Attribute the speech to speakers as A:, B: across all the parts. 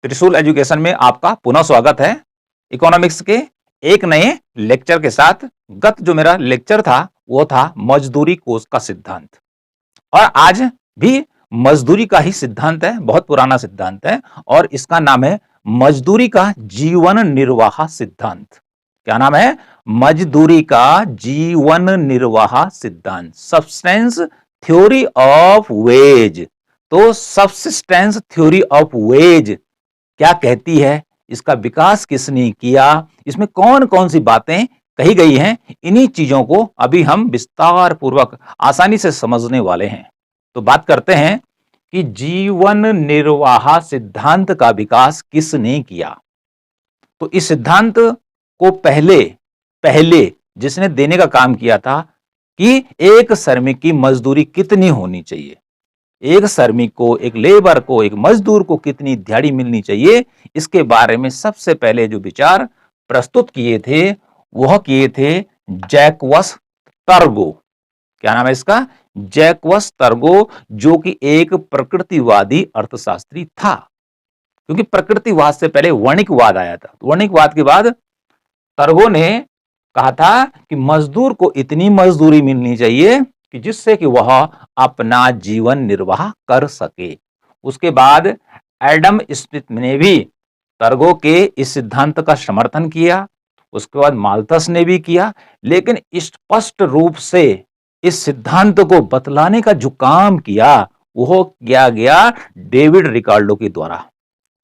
A: त्रिशूल एजुकेशन में आपका पुनः स्वागत है। इकोनॉमिक्स के एक नए लेक्चर के साथ। गत जो मेरा लेक्चर था वो था मजदूरी कोष का सिद्धांत, और आज भी मजदूरी का ही सिद्धांत है। बहुत पुराना सिद्धांत है और इसका नाम है मजदूरी का जीवन निर्वाह सिद्धांत। क्या नाम है? मजदूरी का जीवन निर्वाह सिद्धांत, सब्सटेंस थ्योरी ऑफ वेज। तो सब्सिस्टेंस थ्योरी ऑफ वेज क्या कहती है, इसका विकास किसने किया, इसमें कौन कौन सी बातें कही गई हैं, इन्हीं चीजों को अभी हम विस्तार पूर्वक आसानी से समझने वाले हैं। तो बात करते हैं कि जीवन निर्वाह सिद्धांत का विकास किसने किया। तो इस सिद्धांत को पहले पहले जिसने देने का काम किया था कि एक श्रमिक की मजदूरी कितनी होनी चाहिए, एक श्रमिक को, एक लेबर को, एक मजदूर को कितनी दिहाड़ी मिलनी चाहिए, इसके बारे में सबसे पहले जो विचार प्रस्तुत किए थे वह किए थे जैक्वस टर्गो। क्या नाम है इसका? जैक्वस टर्गो, जो कि एक प्रकृतिवादी अर्थशास्त्री था। क्योंकि प्रकृतिवाद से पहले वर्णिकवाद आया था। वर्णिकवाद के बाद टर्गो ने कहा था कि मजदूर को इतनी मजदूरी मिलनी चाहिए कि जिससे कि वह अपना जीवन निर्वाह कर सके। उसके बाद एडम स्मिथ ने भी टर्गो के इस सिद्धांत का समर्थन किया। उसके बाद माल्थस ने भी किया, लेकिन स्पष्ट रूप से इस सिद्धांत को बतलाने का जो काम किया वह किया गया डेविड रिकार्डो के द्वारा।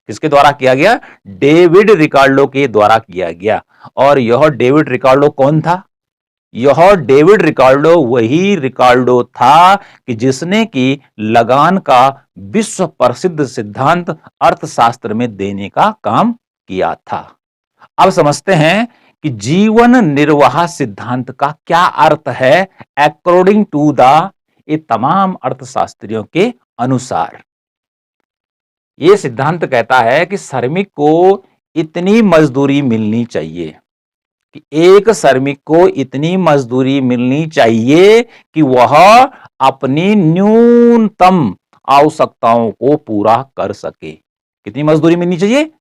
A: किसके द्वारा किया गया? डेविड रिकार्डो के द्वारा किया गया। और यह डेविड रिकार्डो कौन था? यह डेविड रिकार्डो वही रिकार्डो था कि जिसने कि लगान का विश्व प्रसिद्ध सिद्धांत अर्थशास्त्र में देने का काम किया था। अब समझते हैं कि जीवन निर्वाह सिद्धांत का क्या अर्थ है अकॉर्डिंग टू ये तमाम अर्थशास्त्रियों के अनुसार। यह सिद्धांत कहता है कि श्रमिक को इतनी मजदूरी मिलनी चाहिए, कि एक श्रमिक को इतनी मजदूरी मिलनी चाहिए कि वह अपनी न्यूनतम आवश्यकताओं को पूरा कर सके। कितनी मजदूरी मिलनी चाहिए?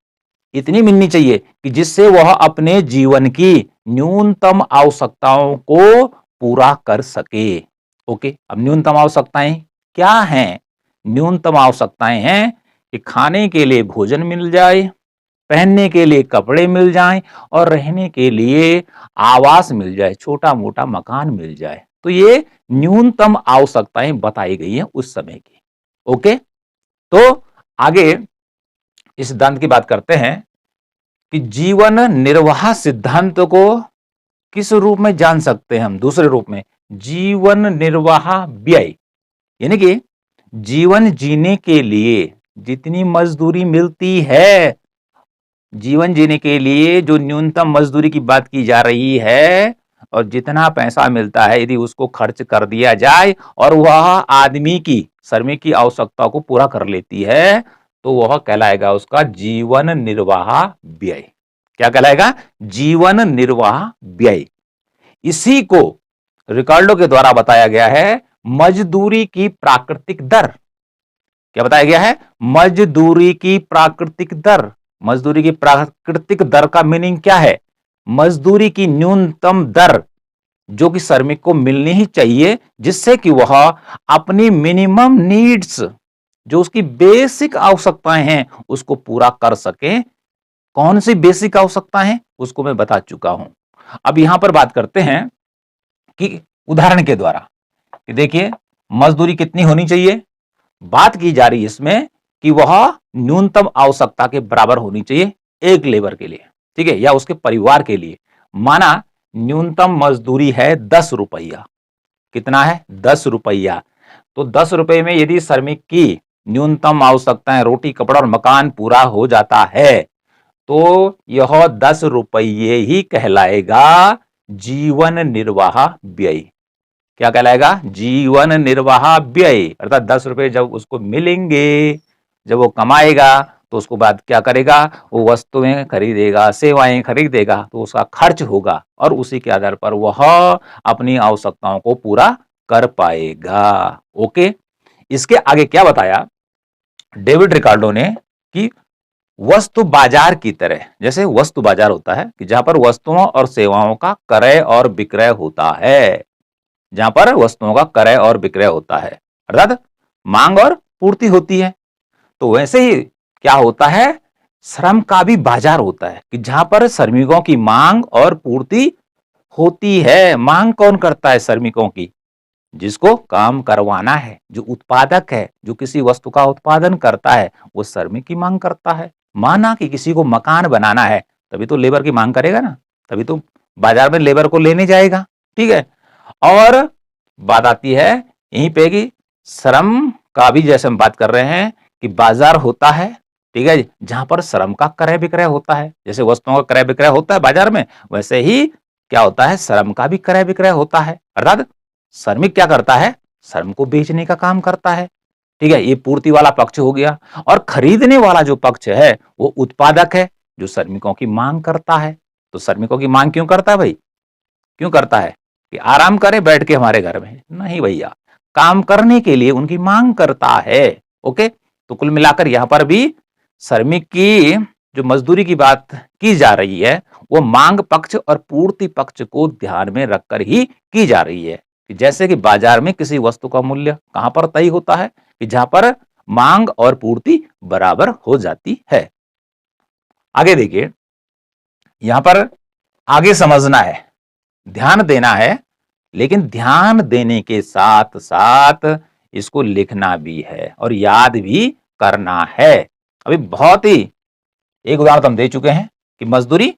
A: इतनी मिलनी चाहिए कि जिससे वह अपने जीवन की न्यूनतम आवश्यकताओं को पूरा कर सके। ओके, अब न्यूनतम आवश्यकताएं क्या हैं? न्यूनतम आवश्यकताएं हैं कि खाने के लिए भोजन मिल जाए, पहनने के लिए कपड़े मिल जाएं और रहने के लिए आवास मिल जाए, छोटा मोटा मकान मिल जाए। तो ये न्यूनतम आवश्यकताएं बताई गई हैं उस समय की। ओके, तो आगे इस सिद्धांत की बात करते हैं कि जीवन निर्वाह सिद्धांत को किस रूप में जान सकते हैं हम? दूसरे रूप में, जीवन निर्वाह व्यय, यानी कि जीवन जीने के लिए जितनी मजदूरी मिलती है, जीवन जीने के लिए जो न्यूनतम मजदूरी की बात की जा रही है और जितना पैसा मिलता है, यदि उसको खर्च कर दिया जाए और वह आदमी की, श्रमिक की आवश्यकताओं को पूरा कर लेती है, तो वह कहलाएगा उसका जीवन निर्वाह व्यय। क्या कहलाएगा? जीवन निर्वाह व्यय। इसी को रिकार्डो के द्वारा बताया गया है मजदूरी की प्राकृतिक दर। क्या बताया गया है? मजदूरी की प्राकृतिक दर। मजदूरी की प्राकृतिक दर का मीनिंग क्या है? मजदूरी की न्यूनतम दर जो कि श्रमिक को मिलनी ही चाहिए, जिससे कि वह अपनी मिनिमम नीड्स, जो उसकी बेसिक आवश्यकताएं हैं, उसको पूरा कर सके। कौन सी बेसिक आवश्यकताएं हैं उसको मैं बता चुका हूं। अब यहां पर बात करते हैं कि उदाहरण के द्वारा कि देखिए मजदूरी कितनी होनी चाहिए। बात की जा रही है इसमें कि वह न्यूनतम आवश्यकता के बराबर होनी चाहिए एक लेबर के लिए, ठीक है, या उसके परिवार के लिए। माना न्यूनतम मजदूरी है 10 रुपया। कितना है? 10 रुपया। तो 10 रुपए में यदि श्रमिक की न्यूनतम आवश्यकताएं, रोटी, कपड़ा और मकान पूरा हो जाता है, तो यह 10 रुपये ही कहलाएगा जीवन निर्वाह व्यय। क्या कहलाएगा? जीवन निर्वाह व्यय। अर्थात 10 रुपए जब उसको मिलेंगे, जब वो कमाएगा, तो उसको बाद क्या करेगा? वो वस्तुएं खरीदेगा, सेवाएं खरीदेगा, तो उसका खर्च होगा और उसी के आधार पर वह अपनी आवश्यकताओं को पूरा कर पाएगा। ओके, इसके आगे क्या बताया डेविड रिकार्डो ने कि वस्तु बाजार की तरह, जैसे वस्तु बाजार होता है कि जहां पर वस्तुओं और सेवाओं का क्रय और विक्रय होता है, जहां पर वस्तुओं का क्रय और विक्रय होता है, अर्थात मांग और पूर्ति होती है। तो वैसे ही क्या होता है, श्रम का भी बाजार होता है कि जहां पर श्रमिकों की मांग और पूर्ति होती है। मांग कौन करता है? श्रमिकों की, जिसको काम करवाना है, जो उत्पादक है, जो किसी वस्तु का उत्पादन करता है, वो श्रमिक की मांग करता है। माना कि किसी को मकान बनाना है, तभी तो लेबर की मांग करेगा ना, तभी तो बाजार में लेबर को लेने जाएगा। ठीक है। और बात आती है यहीं पे कि श्रम का भी, जैसे हम बात कर रहे हैं कि बाजार होता है, ठीक है, जहां पर श्रम का क्रय विक्रय होता है। जैसे वस्तुओं का क्रय विक्रय होता है बाजार में, वैसे ही क्या होता है, श्रम का भी क्रय विक्रय होता है। अर्थात श्रमिक क्या करता है? श्रम को बेचने का काम करता है। ठीक है, ये पूर्ति वाला पक्ष हो गया। और खरीदने वाला जो पक्ष है वो उत्पादक है, जो श्रमिकों की मांग करता है। तो श्रमिकों की मांग क्यों करता है भाई? क्यों करता है? कि आराम करे बैठ के हमारे घर में? नहीं भैया, काम करने के लिए उनकी मांग करता है। ओके, तो कुल मिलाकर यहां पर भी श्रमिक की जो मजदूरी की बात की जा रही है, वो मांग पक्ष और पूर्ति पक्ष को ध्यान में रखकर ही की जा रही है। कि जैसे कि बाजार में किसी वस्तु का मूल्य कहां पर तय होता है? कि जहां पर मांग और पूर्ति बराबर हो जाती है। आगे देखिए, यहां पर आगे समझना है, ध्यान देना है, लेकिन ध्यान देने के साथ साथ इसको लिखना भी है और याद भी करना है। अभी बहुत ही एक उदाहरण हम दे चुके हैं कि मजदूरी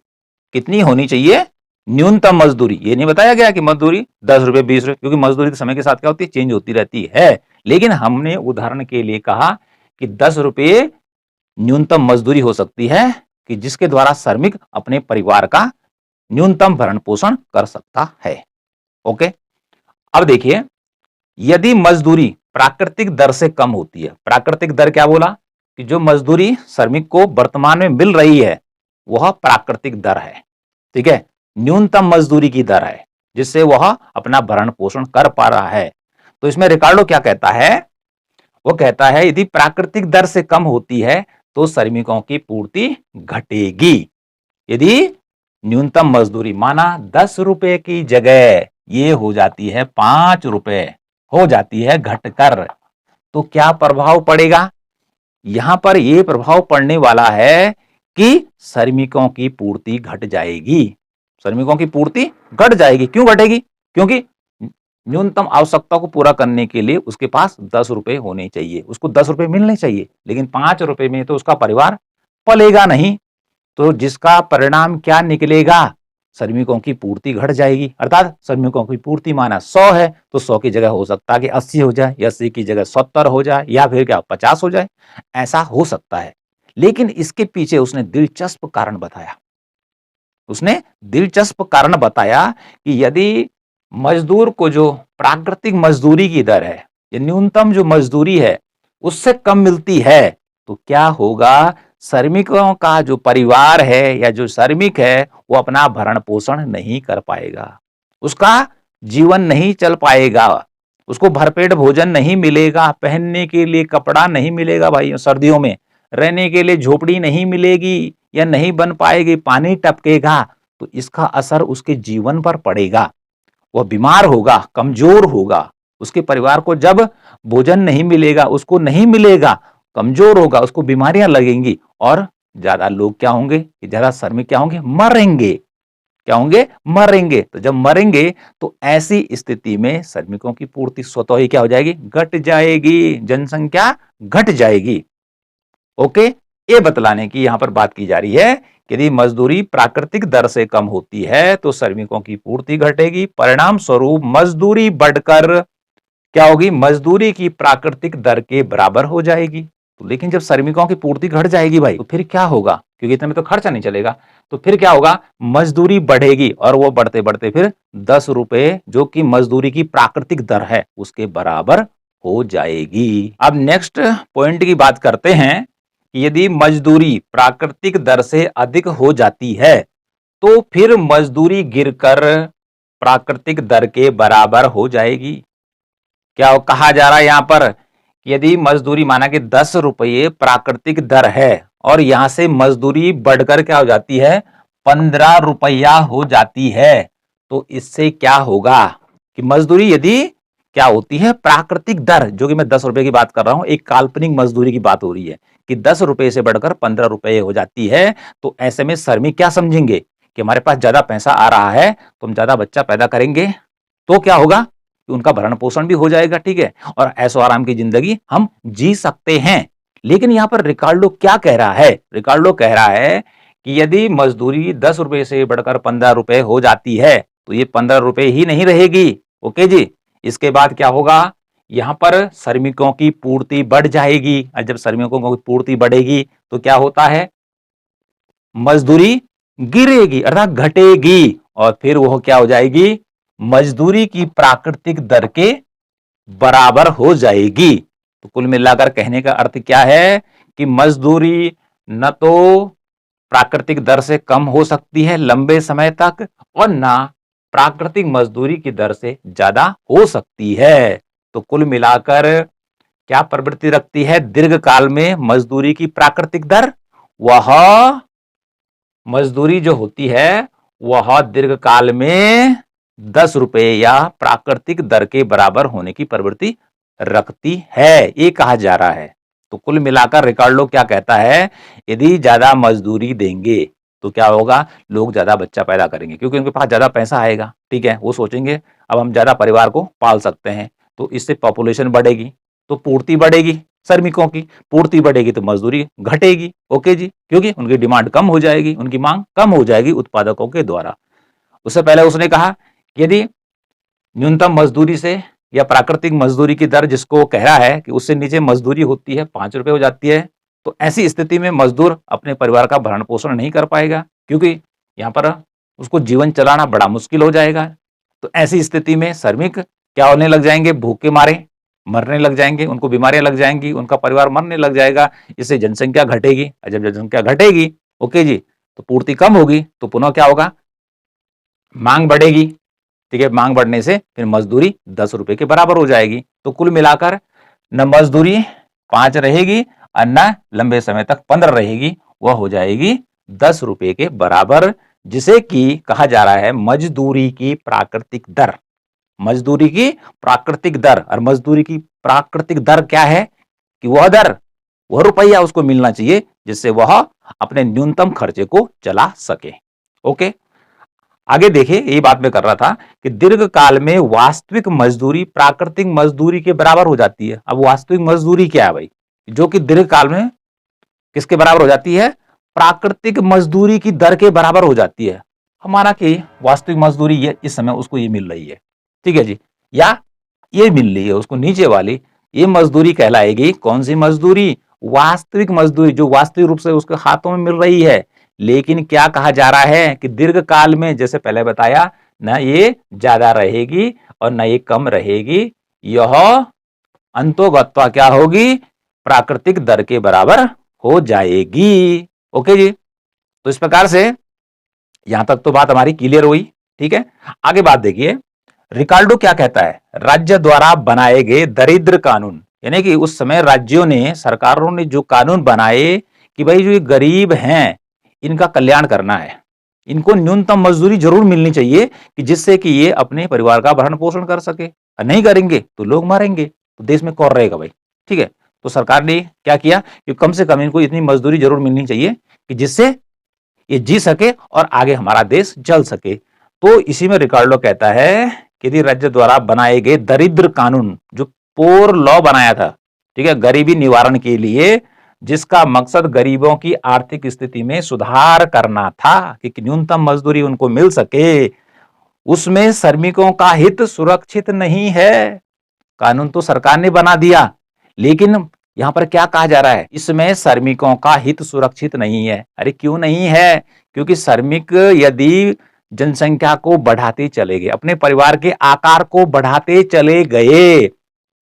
A: कितनी होनी चाहिए, न्यूनतम मजदूरी। ये नहीं बताया गया कि मजदूरी 10 रुपए 20 रुपए, क्योंकि मजदूरी तो समय के साथ क्या होती है, चेंज होती रहती है। लेकिन हमने उदाहरण के लिए कहा कि 10 रुपए न्यूनतम मजदूरी हो सकती है कि जिसके द्वारा श्रमिक अपने परिवार का न्यूनतम भरण पोषण कर सकता है। ओके, अब देखिए, यदि मजदूरी प्राकृतिक दर से कम होती है, प्राकृतिक दर क्या बोला? कि जो मजदूरी श्रमिक को वर्तमान में मिल रही है वह प्राकृतिक दर है। ठीक है, न्यूनतम मजदूरी की दर है जिससे वह अपना भरण पोषण कर पा रहा है। तो इसमें रिकार्डो क्या कहता है? वो कहता है यदि प्राकृतिक दर से कम होती है तो श्रमिकों की पूर्ति घटेगी। यदि न्यूनतम मजदूरी माना 10 रुपए की जगह ये हो जाती है 5 रुपए, हो जाती है घटकर, तो क्या प्रभाव पड़ेगा? यहां पर यह प्रभाव पड़ने वाला है कि श्रमिकों की पूर्ति घट जाएगी। श्रमिकों की पूर्ति घट जाएगी। क्यों घटेगी? क्योंकि न्यूनतम आवश्यकता को पूरा करने के लिए उसके पास 10 रुपए होने चाहिए, उसको 10 रुपए मिलने चाहिए, लेकिन 5 रुपए में तो उसका परिवार पलेगा नहीं। तो जिसका परिणाम क्या निकलेगा? श्रमिकों की पूर्ति घट जाएगी। अर्थात श्रमिकों की पूर्ति माना 100 है तो 100 की जगह हो सकता है कि 80 हो जाए, या 80 की जगह 70 हो जाए, या फिर क्या 50 हो जाए, ऐसा हो सकता है। लेकिन इसके पीछे उसने दिलचस्प कारण बताया। उसने दिलचस्प कारण बताया कि यदि मजदूर को जो प्राकृतिक मजदूरी की दर है, या न्यूनतम जो मजदूरी है, उससे कम मिलती है तो क्या होगा? श्रमिकों का जो परिवार है या जो श्रमिक है वो अपना भरण पोषण नहीं कर पाएगा, उसका जीवन नहीं चल पाएगा, उसको भरपेट भोजन नहीं मिलेगा, पहनने के लिए कपड़ा नहीं मिलेगा भाई सर्दियों में, रहने के लिए झोपड़ी नहीं मिलेगी या नहीं बन पाएगी, पानी टपकेगा, तो इसका असर उसके जीवन पर पड़ेगा। वह बीमार होगा, कमजोर होगा, उसके परिवार को जब भोजन नहीं मिलेगा, उसको नहीं मिलेगा, कमजोर होगा, उसको बीमारियां लगेंगी, और ज्यादा लोग क्या होंगे, ज्यादा श्रमिक क्या होंगे? मरेंगे। क्या होंगे? मरेंगे। तो जब मरेंगे तो ऐसी स्थिति में श्रमिकों की पूर्ति स्वतः ही क्या हो जाएगी? घट जाएगी, जनसंख्या घट जाएगी। ओके, ये बतलाने की यहां पर बात की जा रही है कि यदि मजदूरी प्राकृतिक दर से कम होती है तो श्रमिकों की पूर्ति घटेगी, परिणाम स्वरूप मजदूरी बढ़कर क्या होगी? मजदूरी की प्राकृतिक दर के बराबर हो जाएगी। तो लेकिन जब श्रमिकों की पूर्ति घट जाएगी भाई, तो फिर क्या होगा? क्योंकि इतने में तो खर्चा नहीं चलेगा, तो फिर क्या होगा? मजदूरी बढ़ेगी, और वो बढ़ते बढ़ते फिर 10 रुपए जो कि मजदूरी की प्राकृतिक दर है उसके बराबर हो जाएगी। अब नेक्स्ट पॉइंट की बात करते हैं कि यदि मजदूरी प्राकृतिक दर से अधिक हो जाती है तो फिर मजदूरी गिरकर प्राकृतिक दर के बराबर हो जाएगी। क्या कहा जा रहा है यहां पर? यदि मजदूरी माना कि 10 रुपये प्राकृतिक दर है और यहां से मजदूरी बढ़कर क्या हो जाती है, 15 रुपया हो जाती है। तो इससे क्या होगा कि मजदूरी यदि क्या होती है, प्राकृतिक दर, जो कि मैं 10 रुपए की बात कर रहा हूं, एक काल्पनिक मजदूरी की बात हो रही है कि 10 रुपए से बढ़कर 15 रुपए हो जाती है। तो ऐसे में श्रमिक क्या समझेंगे कि हमारे पास ज्यादा पैसा आ रहा है तो हम ज्यादा बच्चा पैदा करेंगे, तो क्या होगा कि उनका भरण पोषण भी हो जाएगा, ठीक है, और ऐशो आराम की जिंदगी हम जी सकते हैं। लेकिन यहां पर रिकार्डो क्या कह रहा है, रिकार्डो कह रहा है कि यदि मजदूरी 10 रुपए से बढ़कर 15 रुपए हो जाती है तो ये 15 रुपए ही नहीं रहेगी। ओके जी, इसके बाद क्या होगा, यहां पर श्रमिकों की पूर्ति बढ़ जाएगी, और जब श्रमिकों की पूर्ति बढ़ेगी तो क्या होता है, मजदूरी गिरेगी अर्थात घटेगी, और फिर वो क्या हो जाएगी, मजदूरी की प्राकृतिक दर के बराबर हो जाएगी। तो कुल मिलाकर कहने का अर्थ क्या है कि मजदूरी न तो प्राकृतिक दर से कम हो सकती है लंबे समय तक, और ना प्राकृतिक मजदूरी की दर से ज्यादा हो सकती है। तो कुल मिलाकर क्या प्रवृत्ति रखती है दीर्घकाल में मजदूरी की प्राकृतिक दर, वह मजदूरी जो होती है वह दीर्घकाल में 10 रुपए या प्राकृतिक दर के बराबर होने की प्रवृत्ति रखती है, ये कहा जा रहा है। तो कुल मिलाकर रिकार्डो क्या कहता है, यदि ज्यादा मजदूरी देंगे तो क्या होगा, लोग ज्यादा बच्चा पैदा करेंगे क्योंकि उनके पास ज्यादा पैसा आएगा, ठीक है, वो सोचेंगे अब हम ज्यादा परिवार को पाल सकते हैं, तो इससे पॉपुलेशन बढ़ेगी, तो पूर्ति बढ़ेगी, श्रमिकों की पूर्ति बढ़ेगी तो मजदूरी घटेगी। ओके जी, क्योंकि उनकी डिमांड कम हो जाएगी, उनकी मांग कम हो जाएगी उत्पादकों के द्वारा। उससे पहले उसने कहा कि यदि न्यूनतम मजदूरी से या प्राकृतिक मजदूरी की दर जिसको कह रहा है कि उससे नीचे मजदूरी होती है 5 रुपए हो जाती है, तो ऐसी स्थिति में मजदूर अपने परिवार का भरण पोषण नहीं कर पाएगा क्योंकि यहाँ पर उसको जीवन चलाना बड़ा मुश्किल हो जाएगा। तो ऐसी स्थिति में श्रमिक क्या होने लग जाएंगे, भूखे मारे मरने लग जाएंगे, उनको बीमारियां लग जाएंगी, उनका परिवार मरने लग जाएगा, इससे जनसंख्या घटेगी, और जब जनसंख्या घटेगी, ओके जी, तो पूर्ति कम होगी, तो पुनः क्या होगा, मांग बढ़ेगी, ठीक है, मांग बढ़ने से फिर मजदूरी 10 रुपए के बराबर हो जाएगी। तो कुल मिलाकर न मजदूरी 5 रहेगी और न लंबे समय तक 15 रहेगी, वह हो जाएगी 10 रुपए के बराबर, जिसे कि कहा जा रहा है मजदूरी की प्राकृतिक दर। मजदूरी की प्राकृतिक दर, और मजदूरी की प्राकृतिक दर क्या है कि वह दर, वह रुपया उसको मिलना चाहिए जिससे वह अपने न्यूनतम खर्चे को चला सके। ओके, आगे देखिए, यही बात मैं कर रहा था कि दीर्घकाल में वास्तविक मजदूरी प्राकृतिक मजदूरी के बराबर हो जाती है। अब वास्तविक मजदूरी क्या है भाई, जो कि दीर्घकाल में किसके बराबर हो जाती है, प्राकृतिक मजदूरी की दर के बराबर हो जाती है। हमारा कि वास्तविक मजदूरी ये इस समय उसको ये मिल रही है, ठीक है जी, या ये मिल रही है उसको नीचे वाली, ये मजदूरी कहलाएगी कौन सी मजदूरी, वास्तविक मजदूरी, जो वास्तविक रूप से उसके हाथों में मिल रही है। लेकिन क्या कहा जा रहा है कि दीर्घकाल में, जैसे पहले बताया, ना ये ज्यादा रहेगी और ना ये कम रहेगी, यह अंतोगत्वा क्या होगी, प्राकृतिक दर के बराबर हो जाएगी। ओके जी, तो इस प्रकार से यहां तक तो बात हमारी क्लियर हुई, ठीक है। आगे बात देखिए, रिकार्डो क्या कहता है, राज्य द्वारा बनाए गए दरिद्र कानून, यानी कि उस समय राज्यों ने, सरकारों ने जो कानून बनाए कि भाई जो ये गरीब हैं इनका कल्याण करना है, इनको न्यूनतम मजदूरी जरूर मिलनी चाहिए कि जिससे कि ये अपने परिवार का भरण पोषण कर सके, और नहीं करेंगे तो लोग मरेंगे, तो देश में कौन रहेगा भाई, ठीक है। तो सरकार ने क्या किया कि कम से कम इनको इतनी मजदूरी जरूर मिलनी चाहिए कि जिससे ये जी सके और आगे हमारा देश चल सके। तो इसी में रिकार्डो कहता है कि यदि राज्य द्वारा बनाए गए दरिद्र कानून, जो पोर लॉ बनाया था, ठीक है, गरीबी निवारण के लिए, जिसका मकसद गरीबों की आर्थिक स्थिति में सुधार करना था कि न्यूनतम मजदूरी उनको मिल सके, उसमें श्रमिकों का हित सुरक्षित नहीं है। कानून तो सरकार ने बना दिया, लेकिन यहां पर क्या कहा जा रहा है, इसमें श्रमिकों का हित सुरक्षित नहीं है। अरे क्यों नहीं है, क्योंकि श्रमिक यदि जनसंख्या को बढ़ाते चले गए, अपने परिवार के आकार को बढ़ाते चले गए,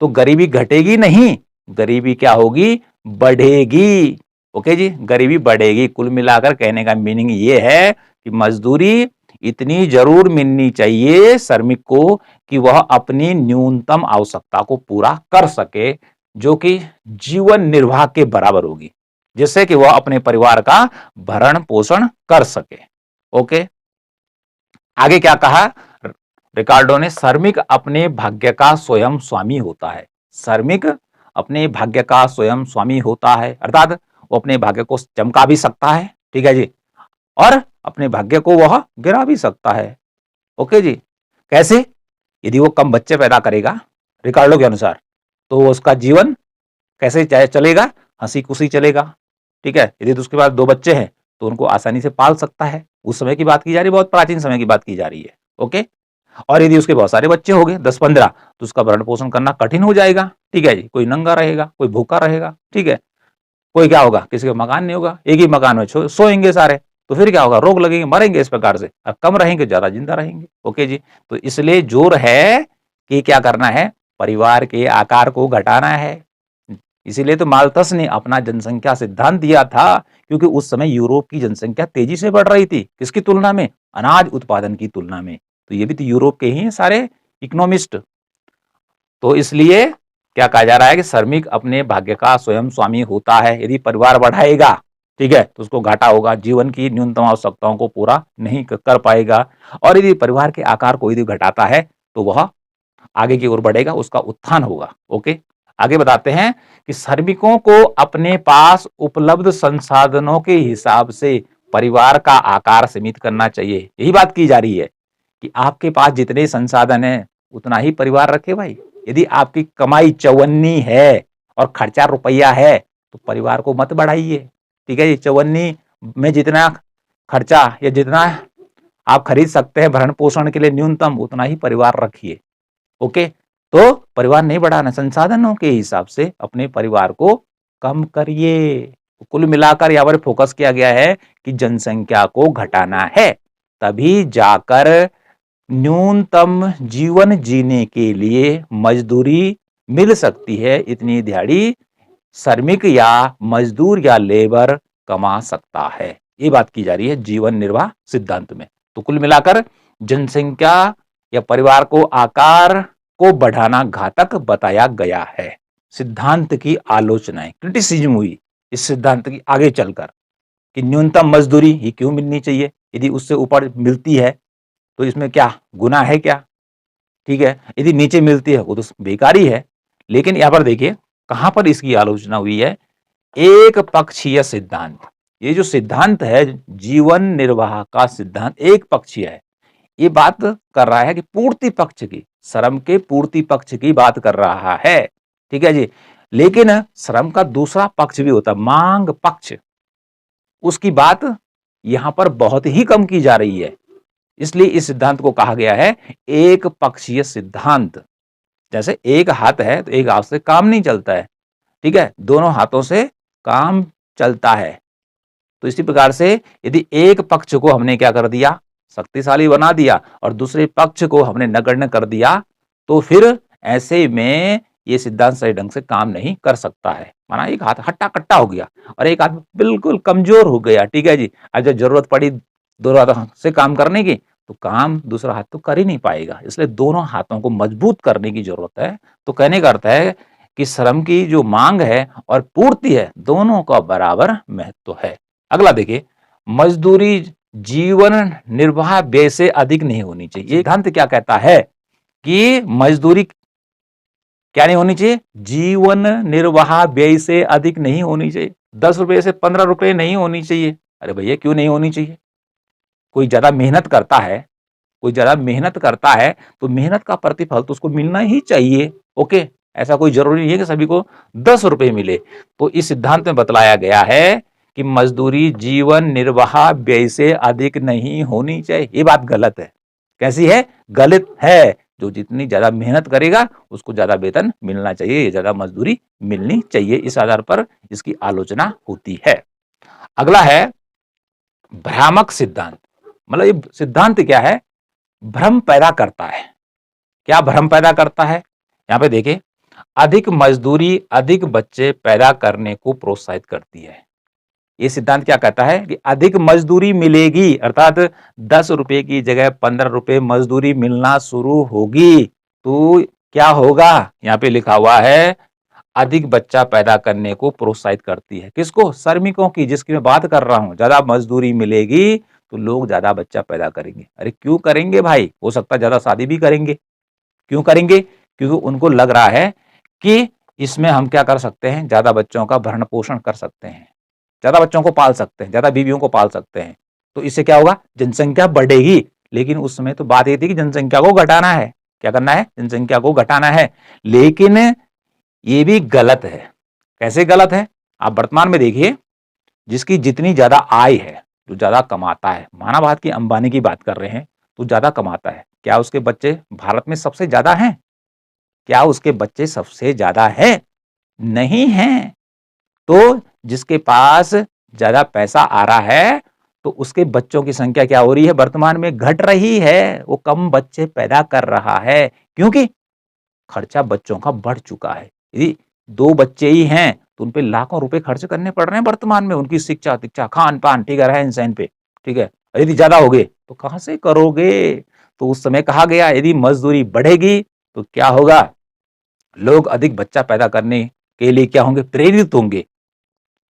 A: तो गरीबी घटेगी नहीं, गरीबी क्या होगी, बढ़ेगी। ओके जी, गरीबी बढ़ेगी। कुल मिलाकर कहने का मीनिंग ये है कि मजदूरी इतनी जरूर मिलनी चाहिए श्रमिक को कि वह अपनी न्यूनतम आवश्यकता को पूरा कर सके, जो कि जीवन निर्वाह के बराबर होगी। जिससे कि वह अपने परिवार का भरण पोषण कर सके। ओके, आगे क्या कहा रिकार्डो ने, श्रमिक अपने भाग्य का स्वयं स्वामी होता है। श्रमिक अपने भाग्य का स्वयं स्वामी होता है, अर्थात वो अपने भाग्य को चमका भी सकता है, ठीक है जी, और अपने भाग्य को वह गिरा भी सकता है। ओके जी, कैसे? यदि वो कम बच्चे पैदा करेगा रिकार्डो के अनुसार, तो उसका जीवन कैसे चलेगा? हंसी खुशी चलेगा, ठीक है। यदि तो उसके पास 2 बच्चे हैं तो उनको आसानी से पाल सकता है। उस समय की बात की जा रही है, बहुत प्राचीन समय की बात की जा रही है। ओके, और यदि उसके बहुत सारे बच्चे हो गए 10-15, तो उसका भरण पोषण करना कठिन हो जाएगा, ठीक है जी। कोई नंगा रहेगा, कोई भूखा रहेगा, ठीक है। कोई क्या होगा, किसी का मकान नहीं होगा, एक ही मकान में सोएंगे सारे, तो फिर क्या होगा, रोग लगेंगे, मरेंगे इस प्रकार से। अब कम रहेंगे, ज्यादा जिंदा रहेंगे। ओके जी, तो इसलिए जोर है कि क्या करना है, परिवार के आकार को घटाना है। इसीलिए तो माल्थस ने अपना जनसंख्या सिद्धांत दिया था, क्योंकि उस समय यूरोप की जनसंख्या तेजी से बढ़ रही थी। किसकी तुलना में? अनाज उत्पादन की तुलना में। तो ये भी तो यूरोप के ही सारे इकोनॉमिस्ट। तो इसलिए क्या कहा जा रहा है कि श्रमिक अपने भाग्य का स्वयं स्वामी होता है। यदि परिवार बढ़ाएगा, ठीक है, तो उसको घाटा होगा, जीवन की न्यूनतम आवश्यकताओं को पूरा नहीं कर पाएगा। और यदि परिवार के आकार को यदि घटाता है तो वह आगे की ओर बढ़ेगा, उसका उत्थान होगा। ओके, आगे बताते हैं कि श्रमिकों को अपने पास उपलब्ध संसाधनों के हिसाब से परिवार का आकार सीमित करना चाहिए। यही बात की जा रही है कि आपके पास जितने संसाधन है उतना ही परिवार रखे भाई। यदि आपकी कमाई चौवन्नी है और खर्चा रुपया है तो परिवार को मत बढ़ाइए, ठीक है। ये चौवन्नी में जितना खर्चा या जितना आप खरीद सकते हैं भरण पोषण के लिए न्यूनतम, उतना ही परिवार रखिए। ओके, तो परिवार नहीं बढ़ाना, संसाधनों के हिसाब से अपने परिवार को कम करिए। कुल मिलाकर यहाँ पर फोकस किया गया है कि जनसंख्या को घटाना है, तभी जाकर न्यूनतम जीवन जीने के लिए मजदूरी मिल सकती है। इतनी दिहाड़ी श्रमिक या मजदूर या लेबर कमा सकता है। ये बात की जा रही है जीवन निर्वाह सिद्धांत में। तो कुल मिलाकर जनसंख्या या परिवार को आकार को बढ़ाना घातक बताया गया है। सिद्धांत की आलोचनाएं, क्रिटिसिज्म हुई इस सिद्धांत की आगे चलकर कि न्यूनतम मजदूरी ही क्यों मिलनी चाहिए, यदि उससे ऊपर मिलती है तो इसमें क्या गुनाह है क्या, ठीक है। यदि नीचे मिलती है वो तो बेकार ही है। लेकिन यहां पर देखिए कहां पर इसकी आलोचना हुई है, एक पक्षीय सिद्धांत। ये जो सिद्धांत है जीवन निर्वाह का सिद्धांत एक पक्षीय है। ये बात कर रहा है कि पूर्ति पक्ष की, श्रम के पूर्ति पक्ष की बात कर रहा है, ठीक है जी। लेकिन श्रम का दूसरा पक्ष भी होता है, मांग पक्ष, उसकी बात यहां पर बहुत ही कम की जा रही है। इसलिए इस सिद्धांत को कहा गया है एक पक्षीय सिद्धांत। जैसे एक हाथ है तो एक हाथ से काम नहीं चलता है, ठीक है, दोनों हाथों से काम चलता है। तो इसी प्रकार से यदि एक पक्ष को हमने क्या कर दिया, शक्तिशाली बना दिया, और दूसरे पक्ष को हमने नगण्य कर दिया, तो फिर ऐसे में ये सिद्धांत सही ढंग से काम नहीं कर सकता है। माना एक हाथ हट्टा कट्टा हो गया और एक हाथ बिल्कुल कमजोर हो गया, ठीक है जी। अब जब जरूरत पड़ी दोनों हाथों से काम करने की, तो काम दूसरा हाथ तो कर ही नहीं पाएगा। इसलिए दोनों हाथों को मजबूत करने की जरूरत है। तो कहने का अर्थ है कि श्रम की जो मांग है और पूर्ति है, दोनों का बराबर महत्व है। अगला देखिए, मजदूरी जीवन निर्वाह व्यय से अधिक नहीं होनी चाहिए। सिद्धांत क्या कहता है कि मजदूरी क्या नहीं होनी चाहिए, जीवन निर्वाह व्यय से अधिक नहीं होनी चाहिए। 10 रुपए से 15 रुपए नहीं होनी चाहिए। अरे भैया क्यों नहीं होनी चाहिए? कोई ज्यादा मेहनत करता है, कोई ज्यादा मेहनत करता है तो मेहनत का प्रतिफल तो उसको मिलना ही चाहिए। ओके, ऐसा कोई जरूरी नहीं है कि सभी को 10 रुपए मिले। तो इस सिद्धांत में बतलाया गया है कि मजदूरी जीवन निर्वाह व्यय से अधिक नहीं होनी चाहिए। ये बात गलत है। कैसी है? गलत है। जो जितनी ज्यादा मेहनत करेगा उसको ज्यादा वेतन मिलना चाहिए, ज्यादा मजदूरी मिलनी चाहिए। इस आधार पर इसकी आलोचना होती है। अगला है भ्रामक सिद्धांत। मतलब ये सिद्धांत क्या है, भ्रम पैदा करता है। क्या भ्रम पैदा करता है? यहां पे देखिए, अधिक मजदूरी अधिक बच्चे पैदा करने को प्रोत्साहित करती है। ये सिद्धांत क्या कहता है कि अधिक मजदूरी मिलेगी, अर्थात 10 रुपए की जगह 15 रुपए मजदूरी मिलना शुरू होगी, तो क्या होगा? यहां पे लिखा हुआ है अधिक बच्चा पैदा करने को प्रोत्साहित करती है। किसको? श्रमिकों की, जिसकी मैं बात कर रहा हूं। ज्यादा मजदूरी मिलेगी तो लोग ज्यादा बच्चा पैदा करेंगे। अरे क्यों करेंगे भाई? हो सकता है ज्यादा शादी भी करेंगे। क्यों करेंगे? क्योंकि उनको लग रहा है कि इसमें हम क्या कर सकते हैं, ज्यादा बच्चों का भरण पोषण कर सकते हैं, ज्यादा बच्चों को पाल सकते हैं, ज्यादा बीवियों को पाल सकते हैं। तो इससे क्या होगा? जनसंख्या बढ़ेगी। लेकिन उस समय तो बात ये थी कि जनसंख्या को घटाना है। क्या करना है? जनसंख्या को घटाना है। लेकिन ये भी गलत है। कैसे गलत है? आप वर्तमान में देखिए, जिसकी जितनी ज्यादा आय है, जो ज्यादा कमाता है, माना बात की अंबानी की बात कर रहे हैं, तो ज्यादा कमाता है, क्या उसके बच्चे भारत में सबसे ज्यादा हैं? क्या उसके बच्चे सबसे ज्यादा हैं? नहीं हैं। तो जिसके पास ज्यादा पैसा आ रहा है, तो उसके बच्चों की संख्या क्या हो रही है? वर्तमान में घट रही है। वो कम बच्चे पैदा कर रहा है, क्योंकि खर्चा बच्चों का बढ़ चुका है। यदि 2 बच्चे ही हैं तो उन पे लाखों रुपए खर्च करने पड़ रहे हैं वर्तमान में, उनकी शिक्षा दीक्षा, खान-पान, ठीक है, रहन-सहन पे, ठीक है। यदि ज्यादा हो गए तो कहां से करोगे? तो उस समय कहा गया यदि मजदूरी बढ़ेगी तो क्या होगा? लोग अधिक बच्चा पैदा करने के लिए क्या होंगे? प्रेरित होंगे,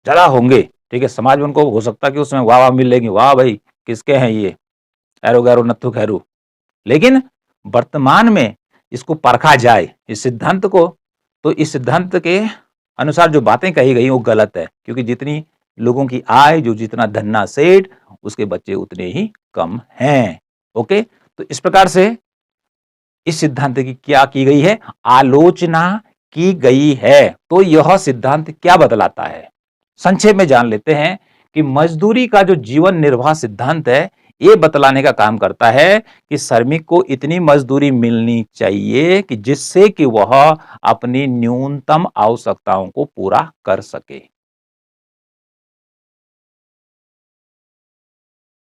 A: ज्यादा होंगे, ठीक है। समाज में उनको हो सकता है कि उसमें वाह-वाह मिलेगी, वाह भाई किसके हैं ये, ऐरो-गैरो नत्थू खैरू। लेकिन वर्तमान में इसको परखा जाए, इस सिद्धांत को, तो इस सिद्धांत के अनुसार जो बातें कही गई वो गलत है। क्योंकि जितनी लोगों की आय, जो जितना धन्ना सेठ, उसके बच्चे उतने ही कम हैं। ओके, तो इस प्रकार से इस सिद्धांत की क्या की गई है? आलोचना की गई है। तो यह सिद्धांत क्या बतलाता है? संक्षेप में जान लेते हैं कि मजदूरी का जो जीवन निर्वाह सिद्धांत है, ये बतलाने का काम करता है कि श्रमिक को इतनी मजदूरी मिलनी चाहिए कि जिससे कि वह अपनी न्यूनतम आवश्यकताओं को पूरा कर सके।